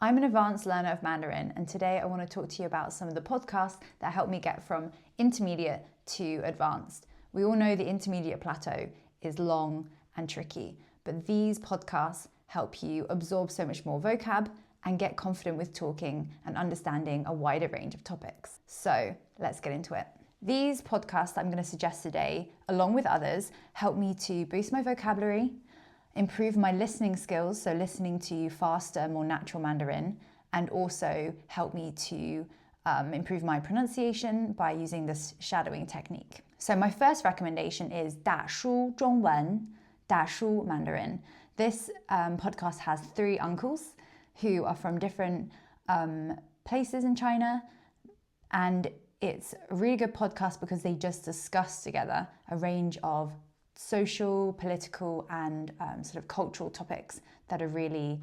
I'm an advanced learner of Mandarin, and today I want to talk to you about some of the podcasts that helped me get from intermediate to advanced. We all know the intermediate plateau is long and tricky, but these podcasts help you absorb so much more vocab and get confident with talking and understanding a wider range of topics. So let's get into it. These podcasts that I'm going to suggest today, along with others, help me to boost my vocabulary, improve my listening skills, so listening to faster, more natural Mandarin, and also help me to improve my pronunciation by using this shadowing technique. So my first recommendation is 打书中文, 打书 Mandarin. This podcast has 3 uncles who are from different places in China, and it's a really good podcast because they just discuss together a range of social, political, and sort of cultural topics that are really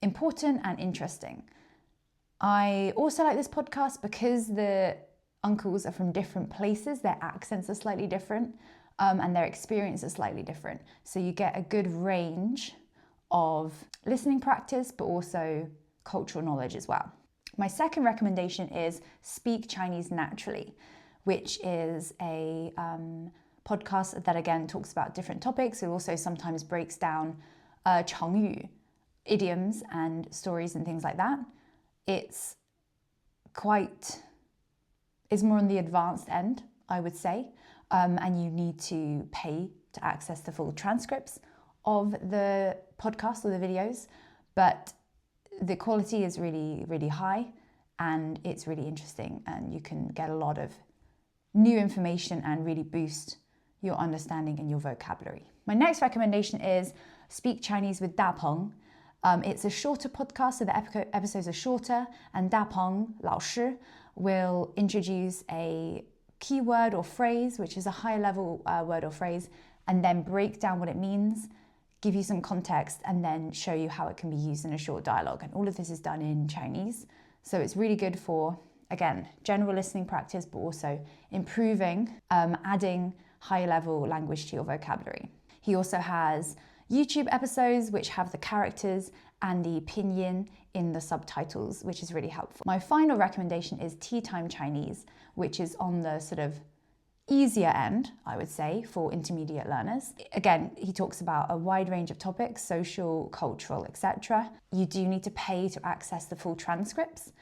important and interesting. I also like this podcast because the uncles are from different places, their accents are slightly different, and their experience is slightly different. So you get a good range of listening practice, but also cultural knowledge as well. My second recommendation is Speak Chinese Naturally, which is a podcast that again talks about different topics. It also sometimes breaks down 成语, idioms and stories and things like that. It's more on the advanced end, I would say, and you need to pay to access the full transcripts of the podcast or the videos, but the quality is really, really high and it's really interesting, and you can get a lot of new information and really boost your understanding and your vocabulary. My next recommendation is Speak Chinese with Da Peng. It's a shorter podcast, so the episodes are shorter, and Da Peng, 老师, will introduce a keyword or phrase, which is a higher level word or phrase, and then break down what it means, give you some context, and then show you how it can be used in a short dialogue. And all of this is done in Chinese. So it's really good for, again, general listening practice, but also improving, adding higher level language to your vocabulary. He also has YouTube episodes which have the characters and the pinyin in the subtitles, which is really helpful. My final recommendation is Tea Time Chinese, which is on the sort of easier end, I would say, for intermediate learners. Again, he talks about a wide range of topics, social, cultural, etc. You do need to pay to access the full transcripts,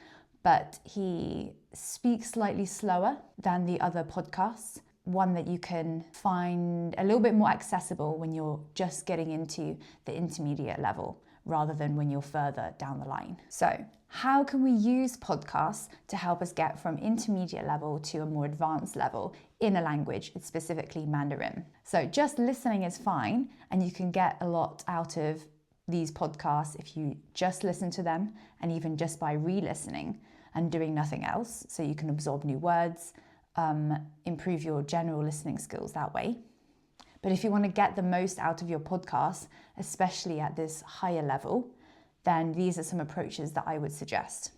but he speaks slightly slower than the other podcasts, one that you can find a little bit more accessible when you're just getting into the intermediate level rather than when you're further down the line. So, how can we use podcasts to help us get from intermediate level to a more advanced level in a language, specifically Mandarin? So just listening is fine, and you can get a lot out of these podcasts if you just listen to them, and even just by re-listening and doing nothing else. So you can absorb new words, improve your general listening skills that way. But if you want to get the most out of your podcast, especially at this higher level, then these are some approaches that I would suggest.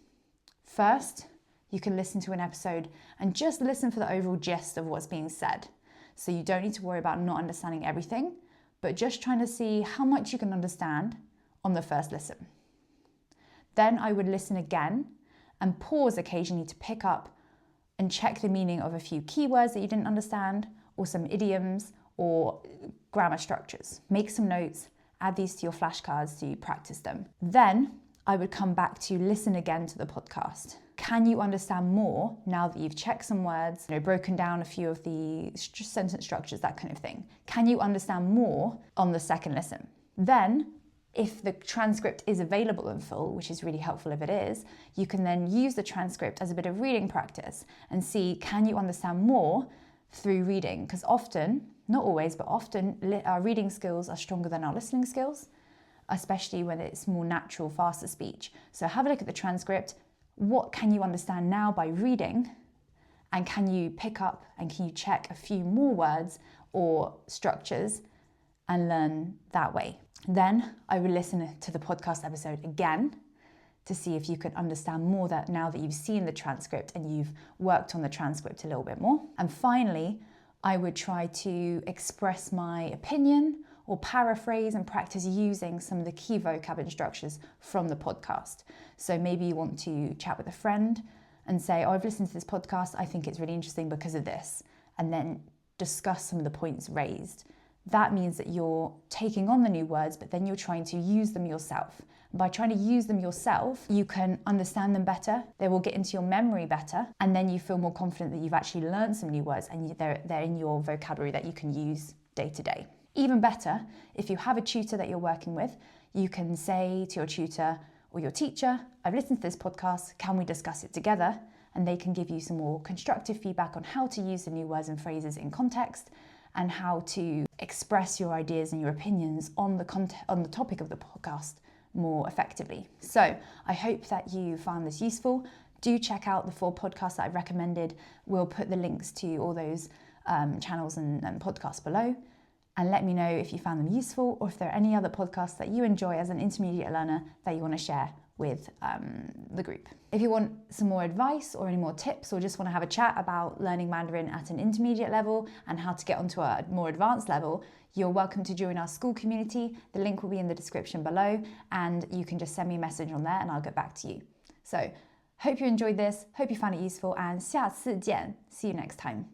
First, you can listen to an episode and just listen for the overall gist of what's being said. So you don't need to worry about not understanding everything, but just trying to see how much you can understand on the first listen. Then I would listen again and pause occasionally to pick up and check the meaning of a few keywords that you didn't understand, or some idioms or grammar structures. Make some notes, add these to your flashcards to practice them. Then I would come back to listen again to the podcast. Can you understand more now that you've checked some words, broken down a few of the sentence structures, that kind of thing? Can you understand more on the second listen? Then, if the transcript is available in full, which is really helpful if it is, you can then use the transcript as a bit of reading practice and see, can you understand more through reading? Because often, not always, but often our reading skills are stronger than our listening skills, especially when it's more natural, faster speech. So have a look at the transcript. What can you understand now by reading? And can you pick up and can you check a few more words or structures and learn that way? Then I would listen to the podcast episode again to see if you can understand more that now that you've seen the transcript and you've worked on the transcript a little bit more. And finally, I would try to express my opinion or paraphrase and practice using some of the key vocab structures from the podcast. So maybe you want to chat with a friend and say, oh, I've listened to this podcast, I think it's really interesting because of this, and then discuss some of the points raised. That means that you're taking on the new words, but then you're trying to use them yourself. By trying to use them yourself, you can understand them better, they will get into your memory better, and then you feel more confident that you've actually learned some new words and they're in your vocabulary that you can use day to day. Even better, if you have a tutor that you're working with, you can say to your tutor or your teacher, I've listened to this podcast, can we discuss it together? And they can give you some more constructive feedback on how to use the new words and phrases in context and how to express your ideas and your opinions on the topic of the podcast more effectively. So I hope that you found this useful. Do check out the 4 podcasts that I've recommended. We'll put the links to all those channels and podcasts below. And let me know if you found them useful or if there are any other podcasts that you enjoy as an intermediate learner that you want to share with the group. If you want some more advice or any more tips or just want to have a chat about learning Mandarin at an intermediate level and how to get onto a more advanced level, you're welcome to join our school community. The link will be in the description below and you can just send me a message on there and I'll get back to you. So, hope you enjoyed this, hope you found it useful, and 下次见. See you next time.